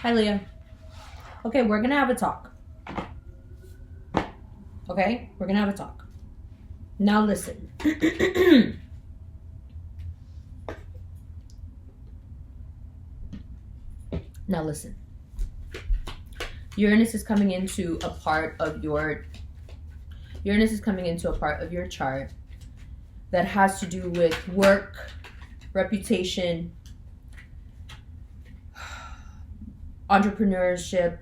Hi, Leah. Okay, we're gonna have a talk. Okay, we're gonna have a talk. Now listen. Now listen. Uranus is coming into a part of your chart that has to do with work, reputation, entrepreneurship.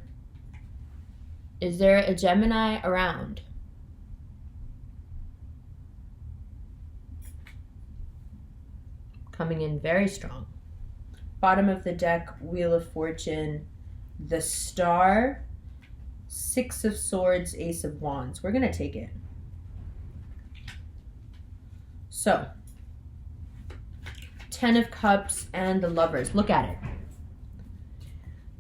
Is there a Gemini around? Coming in very strong. Bottom of the deck, Wheel of Fortune, the Star, Six of Swords, Ace of Wands. We're going to take it. So, Ten of Cups and the Lovers. Look at it.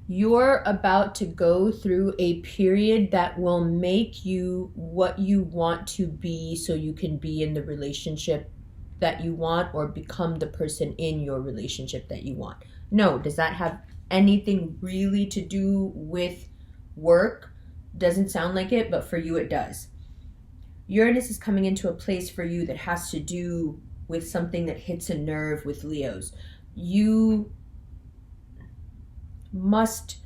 You're about to go through a period that will make you what you want to be so you can be in the relationship that you want or become the person in your relationship that you want. No, does that have anything really to do with work? Doesn't sound like it, but for you it does. Uranus is coming into a place for you that has to do with something that hits a nerve with Leos. You must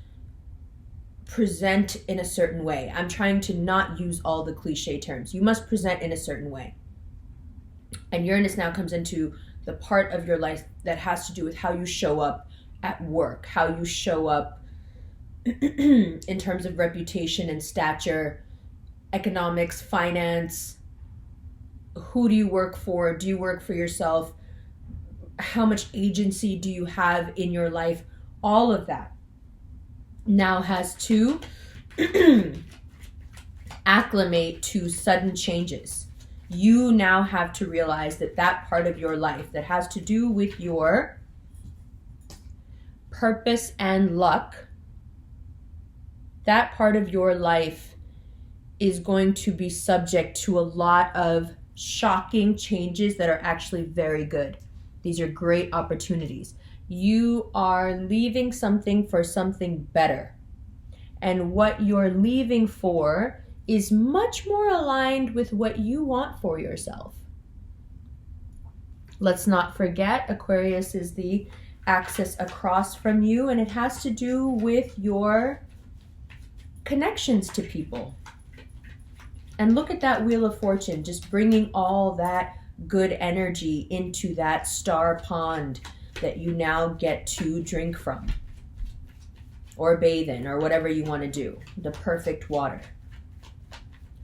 present in a certain way. I'm trying to not use all the cliche terms. You must present in a certain way. And Uranus now comes into the part of your life that has to do with how you show up at work, how you show up in terms of reputation and stature, economics, finance. Who do you work for? Do you work for yourself? How much agency do you have in your life? All of that now has to acclimate to sudden changes. You now have to realize that that part of your life that has to do with your purpose and luck, that part of your life is going to be subject to a lot of shocking changes that are actually very good. These are great opportunities. You are leaving something for something better. And what you're leaving for is much more aligned with what you want for yourself. Let's not forget, Aquarius is the axis across from you, and it has to do with your connections to people. And look at that Wheel of Fortune, just bringing all that good energy into that star pond that you now get to drink from or bathe in or whatever you want to do. The perfect water.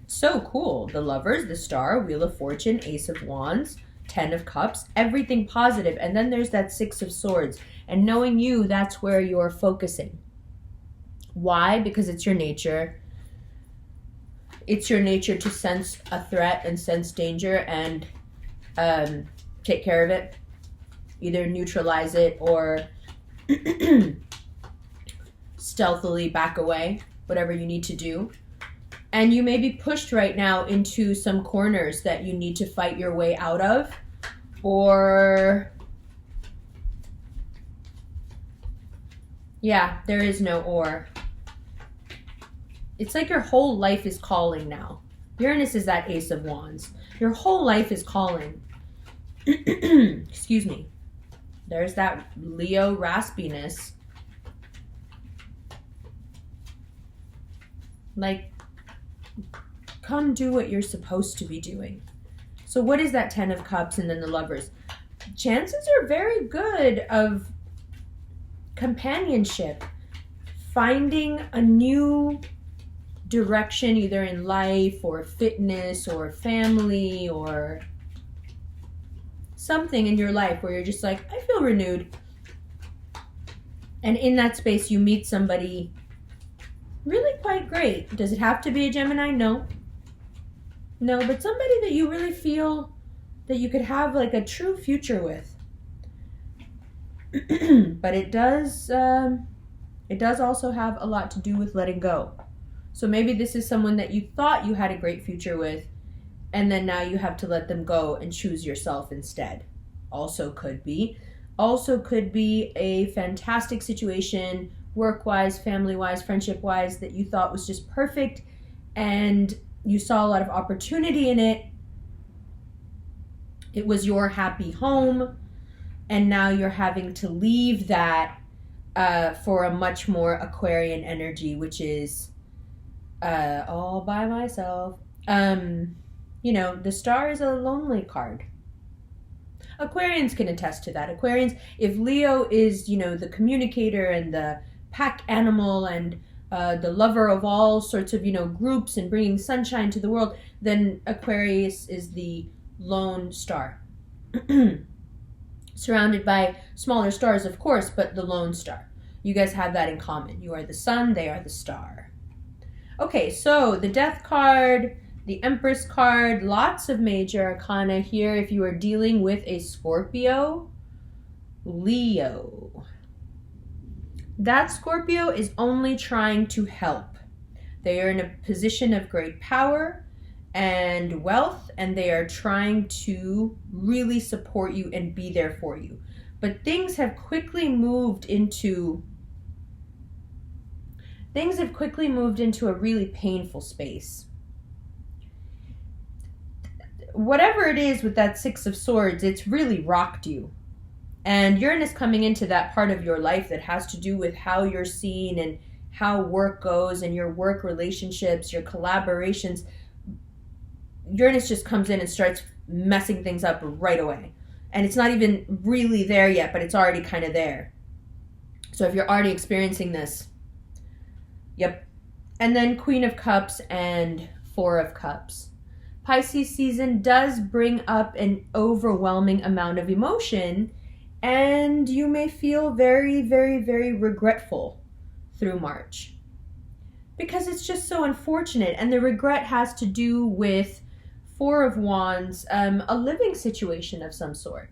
So cool. The Lovers, the Star, Wheel of Fortune, Ace of Wands, Ten of Cups, everything positive. And then there's that Six of Swords. And knowing you, that's where you're focusing. Why? Because it's your nature. It's your nature to sense a threat and sense danger and take care of it. Either neutralize it or stealthily back away, whatever you need to do. And you may be pushed right now into some corners that you need to fight your way out of, or yeah, there is no or. It's like your whole life is calling now. Uranus is that Ace of Wands. Your whole life is calling. Excuse me. There's that Leo raspiness. Like, come do what you're supposed to be doing. So what is that Ten of Cups and then the Lovers? Chances are very good of companionship, finding a new direction either in life or fitness or family or something in your life where you're just like, I feel renewed. And in that space you meet somebody really quite great. Does it have to be a Gemini? No, but somebody that you really feel that you could have like a true future with. But it does also have a lot to do with letting go. So maybe this is someone that you thought you had a great future with, and then now you have to let them go and choose yourself instead. Also could be a fantastic situation work-wise, family-wise, friendship-wise, that you thought was just perfect, and you saw a lot of opportunity in it. It was your happy home, and now you're having to leave that for a much more Aquarian energy, which is all by myself. You know, the Star is a lonely card. Aquarians can attest to that. Aquarians, if Leo is, you know, the communicator and the pack animal and the lover of all sorts of, you know, groups and bringing sunshine to the world, then Aquarius is the lone star. Surrounded by smaller stars, of course, but the lone star. You guys have that in common. You are the sun, they are the star. Okay, so the Death card, the Empress card, lots of major arcana here if you are dealing with a Scorpio, Leo. That Scorpio is only trying to help. They are in a position of great power and wealth, and they are trying to really support you and be there for you. But things have quickly moved into a really painful space. Whatever it is with that Six of Swords, it's really rocked you. And Uranus coming into that part of your life that has to do with how you're seen and how work goes and your work relationships, your collaborations. Uranus just comes in and starts messing things up right away. And it's not even really there yet, but it's already kind of there. So if you're already experiencing this, yep. And then Queen of Cups and Four of Cups. Pisces season does bring up an overwhelming amount of emotion, and you may feel very, very, very regretful through March. Because it's just so unfortunate, and the regret has to do with Four of Wands, a living situation of some sort.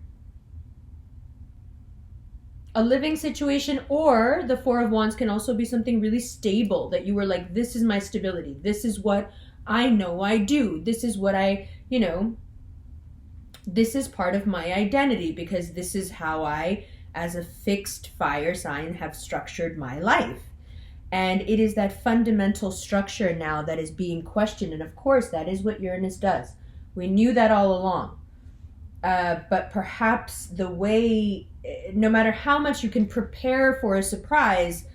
A living situation, or the Four of Wands can also be something really stable that you were like, this is my stability. This is what I know I do. This is what I, you know, this is part of my identity because this is how I, as a fixed fire sign, have structured my life. And it is that fundamental structure now that is being questioned. And of course, that is what Uranus does. We knew that all along. But perhaps the way, no matter how much you can prepare for a surprise,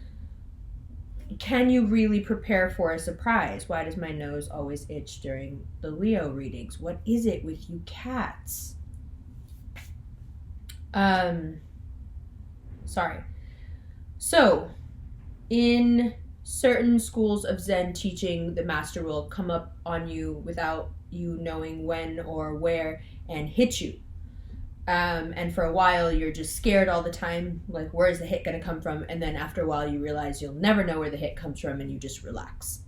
can you really prepare for a surprise? Why does my nose always itch during the Leo readings? What is it with you cats? Sorry. So, in certain schools of Zen teaching, the master will come up on you without you knowing when or where and hit you. And for a while, you're just scared all the time, like, where's the hit going to come from? And then after a while, you realize you'll never know where the hit comes from, and you just relax.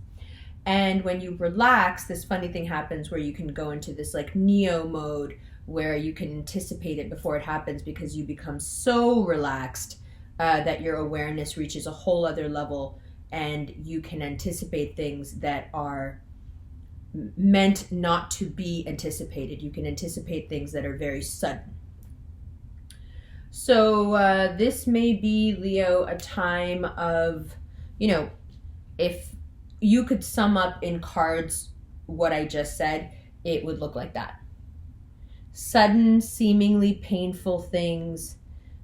And when you relax, this funny thing happens where you can go into this, like, Neo mode, where you can anticipate it before it happens because you become so relaxed that your awareness reaches a whole other level, and you can anticipate things that are meant not to be anticipated. You can anticipate things that are very sudden. So this may be, Leo, a time of, you know, if you could sum up in cards what I just said, it would look like that. Sudden, seemingly painful things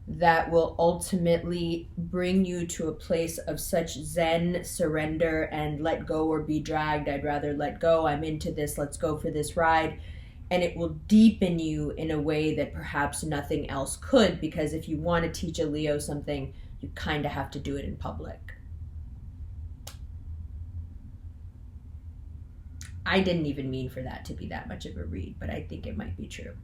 that will ultimately bring you to a place of such Zen, surrender, and let go or be dragged. I'd rather let go. I'm into this. Let's go for this ride. And it will deepen you in a way that perhaps nothing else could, because if you want to teach a Leo something, you kind of have to do it in public. I didn't even mean for that to be that much of a read, but I think it might be true.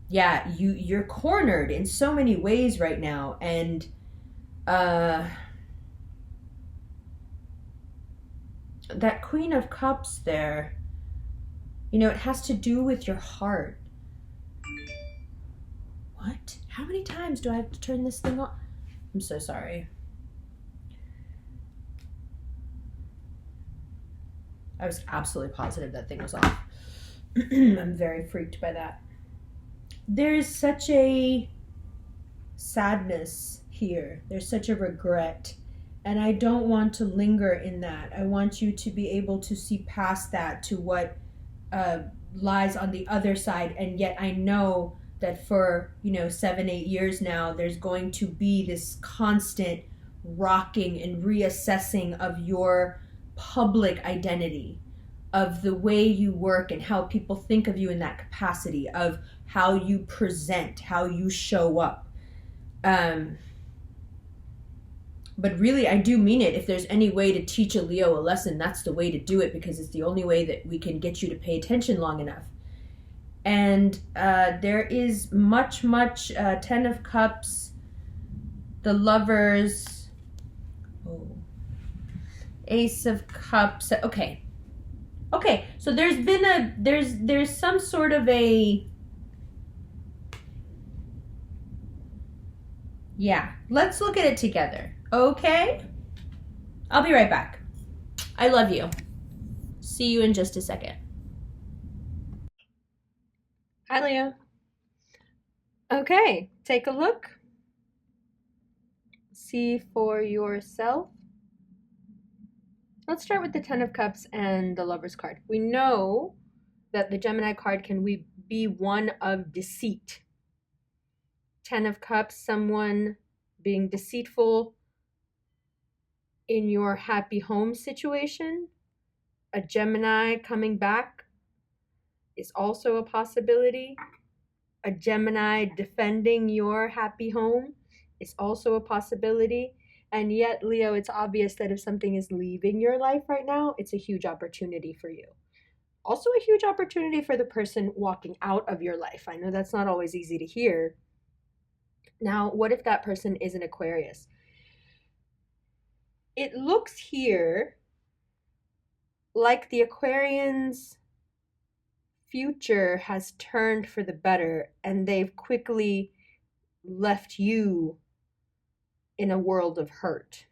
Yeah, you're cornered in so many ways right now, and that Queen of Cups there, you know, it has to do with your heart. What? How many times do I have to turn this thing on? I'm so sorry. I was absolutely positive that thing was off. I'm very freaked by that. There's such a sadness here. There's such a regret. And I don't want to linger in that. I want you to be able to see past that to what lies on the other side. And yet I know that for 7-8 years now, there's going to be this constant rocking and reassessing of your public identity, of the way you work and how people think of you in that capacity, of how you present, how you show up. But really, I do mean it. If there's any way to teach a Leo a lesson, that's the way to do it, because it's the only way that we can get you to pay attention long enough. And there is much, 10 of Cups, the Lovers, Ace of Cups. Okay, so there's been there's some sort of a, yeah, let's look at it together. Okay? I'll be right back. I love you. See you in just a second. Hi, Leo. Okay, take a look. See for yourself. Let's start with the 10 of Cups and the Lover's card. We know that the Gemini card can be one of deceit. 10 of Cups, someone being deceitful in your happy home situation. A Gemini coming back is also a possibility. A Gemini defending your happy home is also a possibility. And yet, Leo, it's obvious that if something is leaving your life right now, it's a huge opportunity for you. Also a huge opportunity for the person walking out of your life. I know that's not always easy to hear. Now, what if that person is an Aquarius? It looks here like the Aquarians' future has turned for the better, and they've quickly left you in a world of hurt.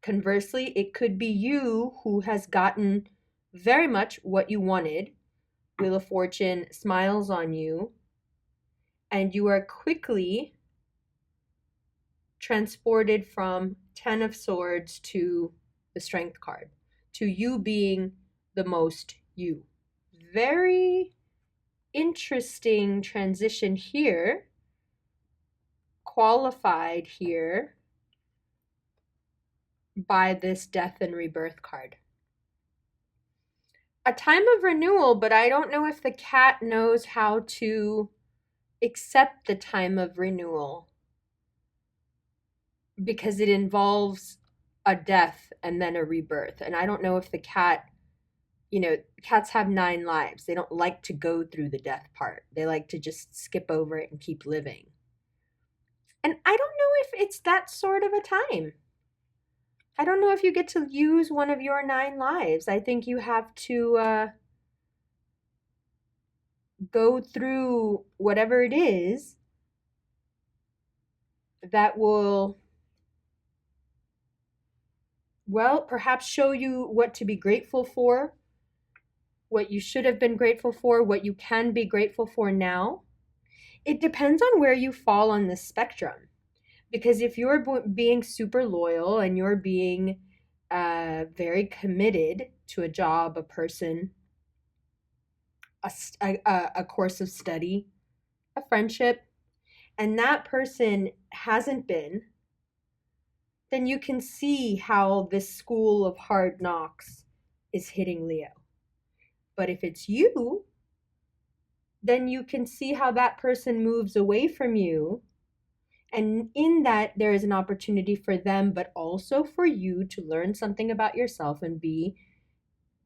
Conversely, it could be you who has gotten very much what you wanted. Wheel of Fortune smiles on you, and you are quickly transported from 10 of Swords to the Strength card, to you being the most you. Very interesting transition here, qualified here by this Death and Rebirth card. A time of renewal, but I don't know if the cat knows how to accept the time of renewal, because it involves a death and then a rebirth. And I don't know if the cat, cats have 9 lives. They don't like to go through the death part. They like to just skip over it and keep living. And I don't know if it's that sort of a time. I don't know if you get to use one of your 9 lives. I think you have to go through whatever it is that will, well, perhaps show you what to be grateful for, what you should have been grateful for, what you can be grateful for now. It depends on where you fall on the spectrum. Because if you're being super loyal and you're being very committed to a job, a person, a course of study, a friendship, and that person hasn't been, then you can see how this school of hard knocks is hitting Leo. But if it's you, then you can see how that person moves away from you. And in that, there is an opportunity for them, but also for you to learn something about yourself and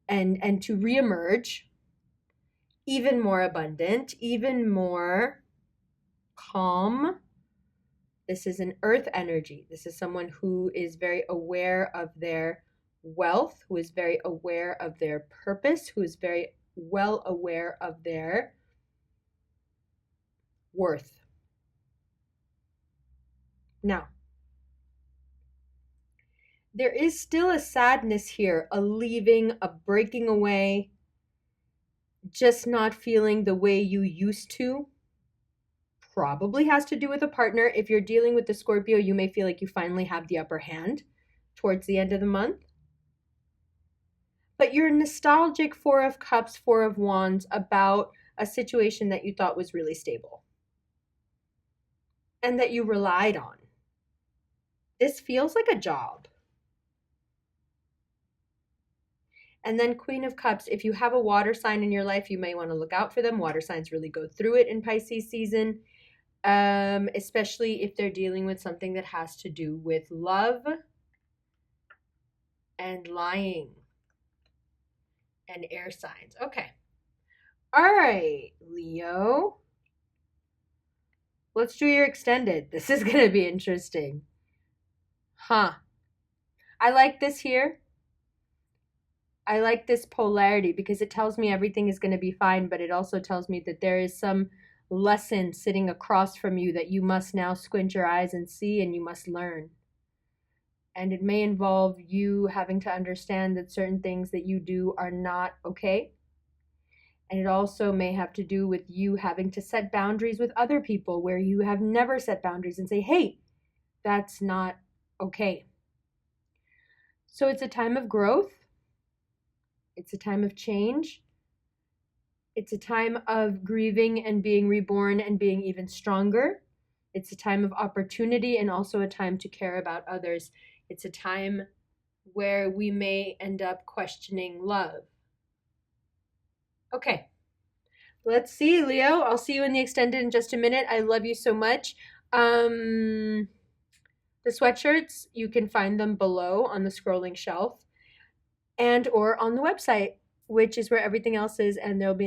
and to reemerge even more abundant, even more calm. This is an earth energy. This is someone who is very aware of their wealth, who is very aware of their purpose, who is very well aware of their worth. Now, there is still a sadness here, a leaving, a breaking away, just not feeling the way you used to. probably has to do with a partner. If you're dealing with the Scorpio, you may feel like you finally have the upper hand towards the end of the month. But you're nostalgic, Four of Cups, Four of Wands, about a situation that you thought was really stable and that you relied on. This feels like a job. And then Queen of Cups, if you have a water sign in your life, you may want to look out for them. Water signs really go through it in Pisces season, especially if they're dealing with something that has to do with love and lying. And air signs. Okay. All right, Leo. Let's do your extended. This is going to be interesting. Huh. I like this here. I like this polarity because it tells me everything is going to be fine, but it also tells me that there is some lesson sitting across from you that you must now squint your eyes and see, and you must learn. And it may involve you having to understand that certain things that you do are not okay. And it also may have to do with you having to set boundaries with other people where you have never set boundaries and say, hey, that's not okay. So it's a time of growth. It's a time of change. It's a time of grieving and being reborn and being even stronger. It's a time of opportunity and also a time to care about others. It's a time where we may end up questioning love. Okay, let's see, Leo. I'll see you in the extended in just a minute. I love you so much. The sweatshirts, you can find them below on the scrolling shelf and or on the website, which is where everything else is, and there'll be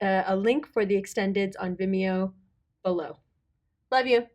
a link for the extendeds on Vimeo below. Love you.